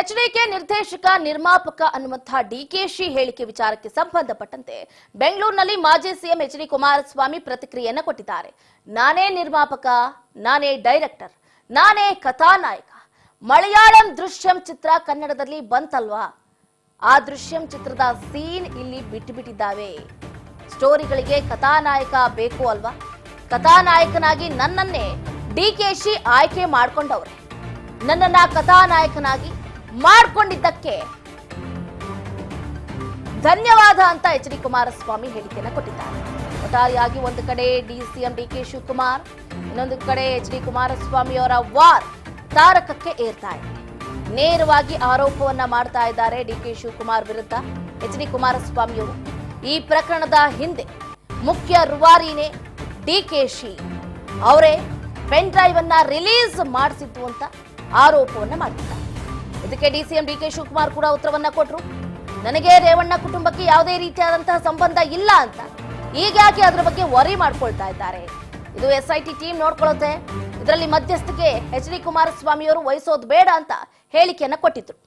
HDK ನಿರ್ದೇಶಕ ನಿರ್ಮಾಪಕ ಅನ್ನುವಂತಹ ಡಿಕೆಶಿ ಹೇಳಿಕೆ ವಿಚಾರಕ್ಕೆ ಸಂಬಂಧಪಟ್ಟಂತೆ ಬೆಂಗಳೂರಿನಲ್ಲಿ ಮಾಜಿ ಸಿಎಂ ಎಚ್ಡಿ ಕುಮಾರಸ್ವಾಮಿ ಪ್ರತಿಕ್ರಿಯೆಯನ್ನು ಕೊಟ್ಟಿದ್ದಾರೆ. ನಾನೇ ನಿರ್ಮಾಪಕ, ನಾನೇ ಡೈರೆಕ್ಟರ್, ನಾನೇ ಕಥಾನಾಯಕ. ಮಲಯಾಳಂ ದೃಶ್ಯಂ ಚಿತ್ರ ಕನ್ನಡದಲ್ಲಿ ಬಂತಲ್ವಾ, ಆ ದೃಶ್ಯಂ ಚಿತ್ರದ ಸೀನ್ ಇಲ್ಲಿ ಬಿಟ್ಟಿದ್ದಾವೆ. ಸ್ಟೋರಿಗಳಿಗೆ ಕಥಾನಾಯಕ ಬೇಕು ಅಲ್ವಾ? ಕಥಾನಾಯಕನಾಗಿ ನನ್ನನ್ನೇ ಡಿಕೆಶಿ ಆಯ್ಕೆ ಮಾಡಿಕೊಂಡವ್ರೆ. ನನ್ನನ್ನ ಕಥಾನಾಯಕನಾಗಿ ಮಾಡಿಕೊಂಡಿದ್ದಕ್ಕೆ ಧನ್ಯವಾದ ಅಂತ ಎಚ್ಡಿ ಕುಮಾರಸ್ವಾಮಿ ಹೇಳಿಕೆಯನ್ನು ಕೊಟ್ಟಿದ್ದಾರೆ. ಒಟ್ಟಾರೆಯಾಗಿ ಒಂದು ಕಡೆ ಸಿಎಂ ಡಿಕೆ ಶಿವಕುಮಾರ್, ಇನ್ನೊಂದು ಕಡೆ ಎಚ್ಡಿ ಕುಮಾರಸ್ವಾಮಿ ಅವರ ವಾರ್ ತಾರಕಕ್ಕೆ ಏರ್ತಾ ಇದೆ. ನೇರವಾಗಿ ಆರೋಪವನ್ನ ಮಾಡ್ತಾ ಇದ್ದಾರೆ ಡಿಕೆ ಶಿವಕುಮಾರ್ ವಿರುದ್ಧ ಎಚ್ಡಿ ಕುಮಾರಸ್ವಾಮಿ ಅವರು. ಈ ಪ್ರಕರಣದ ಹಿಂದೆ ಮುಖ್ಯ ರೂವಾರಿನೇ ಡಿಕೆಶಿ ಅವರೇ ಪೆನ್ ಡ್ರೈವ್ ಅನ್ನ ರಿಲೀಸ್ ಮಾಡಿಸಿದ್ದು ಅಂತ ಆರೋಪವನ್ನ ಮಾಡಿದ್ದಾರೆ. ಇದಕ್ಕೆ ಸಿಎಂ ಡಿಕೆ ಶಿವಕುಮಾರ್ ಕೂಡ ಉತ್ತರವನ್ನ ಕೊಟ್ಟರು. ನನಗೆ ರೇವಣ್ಣ ಕುಟುಂಬಕ್ಕೆ ಯಾವುದೇ ರೀತಿಯಾದಂತಹ ಸಂಬಂಧ ಇಲ್ಲ ಅಂತ. ಹೀಗಾಗಿ ಅದರ ಬಗ್ಗೆ ವರಿ ಮಾಡ್ಕೊಳ್ತಾ ಇದ್ದಾರೆ. ಇದು SIT ಟೀಮ್ ನೋಡ್ಕೊಳ್ಳುತ್ತೆ. ಇದರಲ್ಲಿ ಮಧ್ಯಸ್ಥಿಕೆ ಎಚ್ಡಿ ಕುಮಾರಸ್ವಾಮಿ ಅವರು ವಹಿಸೋದು ಬೇಡ ಅಂತ ಹೇಳಿಕೆಯನ್ನ ಕೊಟ್ಟಿದ್ರು.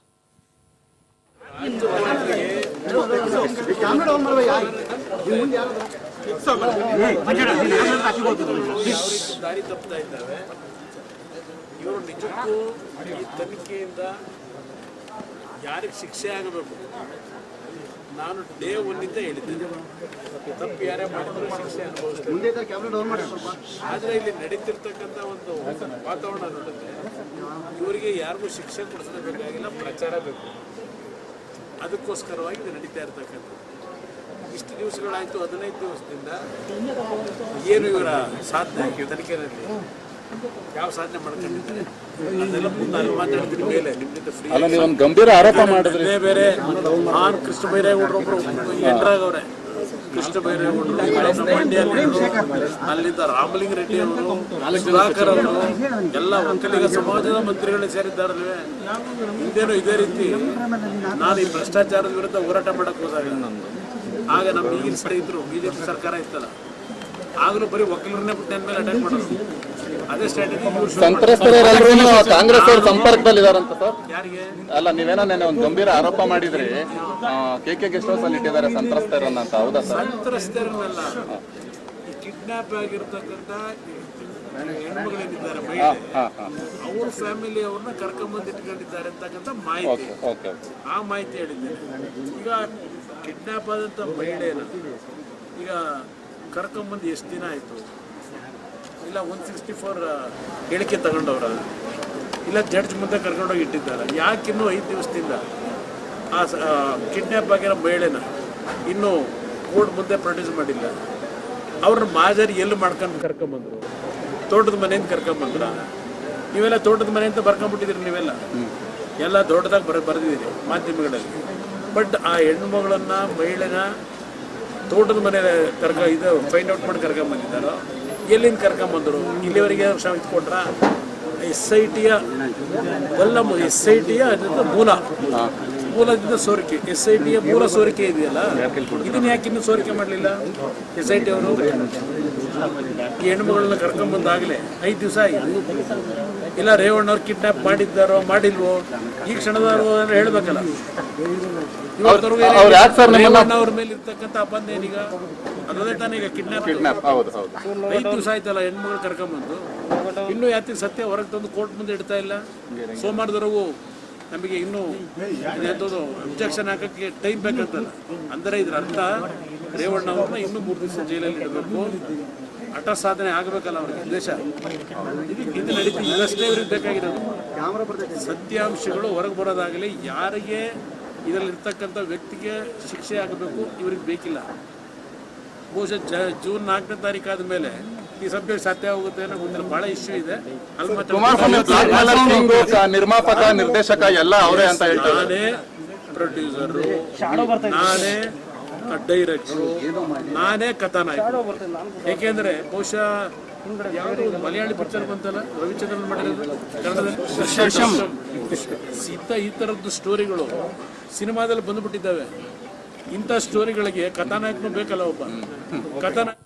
ಇವರು ನಿಜಕ್ಕೂ ಈ ತನಿಖೆಯಿಂದ ಯಾರಿಗೆ ಶಿಕ್ಷೆ ಆಗಬೇಕು, ನಾನು ಡೇ ಒನ್ನಿಂದ ಹೇಳಿದ್ದೇನೆ, ತಪ್ಪು ಯಾರೇ ಮಾಡಿದ್ರು ಶಿಕ್ಷೆ ಅನುಭವಿಸ್ತಾರೆ. ಆದರೆ ಇಲ್ಲಿ ನಡೀತಿರ್ತಕ್ಕಂಥ ಒಂದು ವಾತಾವರಣ ನೋಡಿದ್ರೆ ಇವರಿಗೆ ಯಾರಿಗೂ ಶಿಕ್ಷೆ ಕೊಡಿಸಬೇಕಾಗಿಲ್ಲ, ಪ್ರಚಾರ ಬೇಕು. ಅದಕ್ಕೋಸ್ಕರವಾಗಿ ಇದು ನಡೀತಾ ಇರ್ತಕ್ಕಂಥದ್ದು. ಇಷ್ಟು ದಿವಸಗಳಾಯಿತು, 15 ದಿವಸದಿಂದ ಏನು ಇವರ ಸಾಧನೆ ತನಿಖೆಯಲ್ಲಿ ಯಾವ ಸಾಧನೆ ಮಾಡ್ಕೊಂಡಿದ್ದಾರೆ ಅದೆಲ್ಲ ಮುಂದೆ ಅಲ್ಲಿ ಮಾತಾಡ್ತೀನಿ. ಮೇಲೆ ನಿಮ್ಮಿಂದ ಫ್ರೀ ಅಲ್ಲ, ನೀವು ಒಂದು ಗಂಭೀರ ಆರೋಪ ಮಾಡಿದ್ರಿ. ಬೇರೆ ಕೃಷ್ಣ ಬೈರೇಗೌಡರು ಒಬ್ರು ಎಂಟ್ರಾಗವ್ರೆ. ಕೃಷ್ಣ ಬೈರೇಗೌಡರು ಮಂಡ್ಯಲ್ಲಿ, ಅಲ್ಲಿಂದ ರಾಮಲಿಂಗ ರೆಡ್ಡಿ ಅವರು, ಸುಧಾಕರ್ ಅವರು ಎಲ್ಲ ಒಕ್ಕಲಿಗ ಸಮಾಜದ ಮಂತ್ರಿಗಳೇ ಸೇರಿದ್ದಾರಲ್ವೇ. ಹಿಂದೇನು ಇದೇ ರೀತಿ ನಾನು ಈ ಭ್ರಷ್ಟಾಚಾರದ ವಿರುದ್ಧ ಹೋರಾಟ ಮಾಡಕ್ ಹೋದಾಗ ಆಗ ನಮ್ಮ ಈಗಿನ ಇದ್ರು ಬಿಜೆಪಿ ಸರ್ಕಾರ ಇತ್ತಲ್ಲ, ಆಗಲೂ ಬರೀ ವಕೀಲರನ್ನೇ ಬಿಟ್ಟು ನನ್ನ ಮೇಲೆ ಅಟ್ಯಾಕ್ ಮಾಡೋದು. ಅದೇ ಸ್ಟ್ರಾಟಜಿ. ಸಂತ್ರಸ್ತರೆಲ್ಲರೂ ಕಾಂಗ್ರೆಸ್ ಅವ್ರ ಸಂಪರ್ಕದಲ್ಲಿ ಇದಾರಂತ ಸರ್. ಯಾರಿಗೆ ಅಲ್ಲ, ನೀವೇನೋ ನೆನೆ ಒಂದು ಗಂಭೀರ ಆರೋಪ ಮಾಡಿದ್ರಿ, KK ಗೆಸ್ಟ್ ಹೌಸ್ ಅಲ್ಲಿ ಇಟ್ಟಿದ್ದಾರೆ ಸಂತ್ರಸ್ತರನ್ನ ಅಂತ. ಹೌದಾ ಸರ್? ಸಂತ್ರಸ್ತರನ್ನೆಲ್ಲ ಈ ಕಿಡ್ನಾಪ್ ಆಗಿರ್ತಕ್ಕಂಥ ಹೆಣ್ಮಗಳೇನಿದ್ದಾರೆ ಮಹಿಳೆ, ಅವ್ರ ಫ್ಯಾಮಿಲಿ ಅವ್ರನ್ನ ಕರ್ಕೊಂಬಂದು ಇಟ್ಕೊಂಡಿದ್ದಾರೆ ಅಂತಕ್ಕಂಥ ಮಾಹಿತಿ. ಆ ಮಾಹಿತಿ ಹೇಳಿದ್ದೇನೆ. ಈಗ ಕಿಡ್ನಾಪ್ ಆದಂಥ ಮಹಿಳೆನ ಈಗ ಕರ್ಕೊಂಬಂದು ಎಷ್ಟು ದಿನ ಆಯಿತು? ಇಲ್ಲ 164 ಹೇಳಿಕೆ ತಗೊಂಡವ್ರ, ಇಲ್ಲ ಜಡ್ಜ್ ಮುಂದೆ ಕರ್ಕೊಂಡೋಗಿ ಇಟ್ಟಿದ್ದಾರೆ. ಯಾಕಿನ್ನೂ 5 ದಿವಸದಿಂದ ಆ ಕಿಡ್ನಾಪ್ ಆಗಿರೋ ಮಹಿಳೆನ ಇನ್ನೂ ಕೋರ್ಟ್ ಮುಂದೆ ಪ್ರೊಡ್ಯೂಸ್ ಮಾಡಿಲ್ಲ? ಅವ್ರನ್ನ ಮಾಜಾರಿ ಎಲ್ಲಿ ಮಾಡ್ಕೊಂಡು ಕರ್ಕೊಂಬಂದ್ರು? ತೋಟದ ಮನೆಯಿಂದ ಕರ್ಕೊಂಬಂದ್ರ? ನೀವೆಲ್ಲ ತೋಟದ ಮನೆ ಅಂತ ಬರ್ಕೊಂಡ್ಬಿಟ್ಟಿದ್ದೀರಿ. ನೀವೆಲ್ಲ ಎಲ್ಲ ದೊಡ್ಡದಾಗಿ ಬರೆದಿದ್ದೀರಿ ಮಾಧ್ಯಮಗಳಲ್ಲಿ. ಬಟ್ ಆ ಹೆಣ್ಮಗಳನ್ನ ಮಹಿಳೆನ ತೋಟದ ಮನೆ ಇದು ಫೈಂಡ್ ಔಟ್ ಮಾಡಿ ಕರ್ಕೊಂಬಂದಿದ್ದಾರೋ, ಎಲ್ಲಿಂದ ಕರ್ಕೊಂಬಂದರು? ಇಲ್ಲಿವರೆಗೆ ಇದು ಕೊಟ್ರ? SITಯ ಮೂಲದಿಂದ ಸೋರಿಕೆ, SITಯ ಮೂಲ ಸೋರಿಕೆ ಇದೆಯಲ್ಲ, ಇದನ್ನ ಯಾಕೆ ಇನ್ನೂ ಸೋರಿಕೆ ಮಾಡಲಿಲ್ಲ SIT ಅವರು? ಈ ಹೆಣ್ಮಗಳನ್ನ ಕರ್ಕೊಂಬಂದಾಗಲೇ 5 ದಿವಸ ಆಗಿದೆ. ಇಲ್ಲ ರೇವಣ್ಣವ್ರು ಕಿಡ್ನಾಪ್ ಮಾಡಿದ್ದಾರೋ ಮಾಡಿಲ್ವೋ ಈ ಕ್ಷಣದವ್ರು ಹೇಳ್ಬೇಕಲ್ಲ. ರೇವಣ್ಣವ್ರ ಮೇಲೆ ಇರ್ತಕ್ಕಂಥ ಅಪಂದ ಏನೀಗ? ಅದೇ ತಾನೇ ಈಗ ಕಿಡ್ನಾಪ್. 5 ದಿವಸ ಆಯ್ತಲ್ಲ ಹೆಣ್ಮಗಳು ಕರ್ಕೊಂಬಂದು, ಇನ್ನೂ ಯಾತಿಗೆ ಸತ್ಯ ಹೊರಗೆ ತಂದು ಕೋರ್ಟ್ ಮುಂದೆ ಇಡ್ತಾ ಇಲ್ಲ? ಸೋಮವಾರದವರೆಗೂ ನಮಗೆ ಇನ್ನೂ ಎಂಥದ್ದು ಅಬ್ಜೆಕ್ಷನ್ ಹಾಕಕ್ಕೆ ಟೈಮ್ ಬೇಕಂತಲ್ಲ. ಅಂದರೆ ಇದರ ಅರ್ಥ ರೇವಣ್ಣ ಅವ್ರನ್ನ ಇನ್ನೂ 3 ದಿವಸ ಜೈಲಲ್ಲಿ ಇಡಬೇಕು. ಹಠ ಸಾಧನೆ ಆಗಬೇಕಲ್ಲ ಅವ್ರಿಗೆ ಉದ್ದೇಶ. ಇದು ನಡೀತಿ. ಇದಷ್ಟೇ ಇವ್ರಿಗೆ ಬೇಕಾಗಿರೋದು. ಸತ್ಯಾಂಶಗಳು ಹೊರಗೆ ಬರೋದಾಗಲಿ, ಯಾರಿಗೆ ಇದರಲ್ಲಿರ್ತಕ್ಕಂಥ ವ್ಯಕ್ತಿಗೆ ಶಿಕ್ಷೆ ಆಗಬೇಕು ಇವ್ರಿಗೆ ಬೇಕಿಲ್ಲ. ಬಹುಶಃ ಜೂನ್ 4ನೇ ತಾರೀಕು ಆದ ಮೇಲೆ ಈ ಸಬ್ಜೆಕ್ಟ್ ಸತ್ಯ ಹೋಗುತ್ತೆ ಅನ್ನೋ ಮುಂದಿನ ಬಹಳ ಇಶ್ಯೂ ಇದೆ. ನಿರ್ಮಾಪಕ, ನಿರ್ದೇಶಕ ಎಲ್ಲ ಅವರೇ ಅಂತ ಹೇಳ್ತಾರೆ. ನಾನೇ ಪ್ರೊಡ್ಯೂಸರು, ನಾನೇ ಡೈರೆಕ್ಟರು, ನಾನೇ ಕಥಾನಾಯಕ. ಯಾಕೆಂದ್ರೆ ಬಹುಶಃ ಯಾವುದು ಮಲಯಾಳಿ ಪಿಕ್ಚರ್ ಬಂತಲ್ಲ, ರವಿಚಂದ್ರನ್ ಮಾಡಿರೋದು ಕನ್ನಡದಲ್ಲಿ, ಈ ಥರದ್ದು ಸ್ಟೋರಿಗಳು ಸಿನಿಮಾದಲ್ಲಿ ಬಂದುಬಿಟ್ಟಿದ್ದಾವೆ. ಇಂಥ ಸ್ಟೋರಿಗಳಿಗೆ ಕಥಾನಾಯಕನು ಬೇಕಲ್ಲ, ಒಬ್ಬ ಕಥಾನಾಯಕ.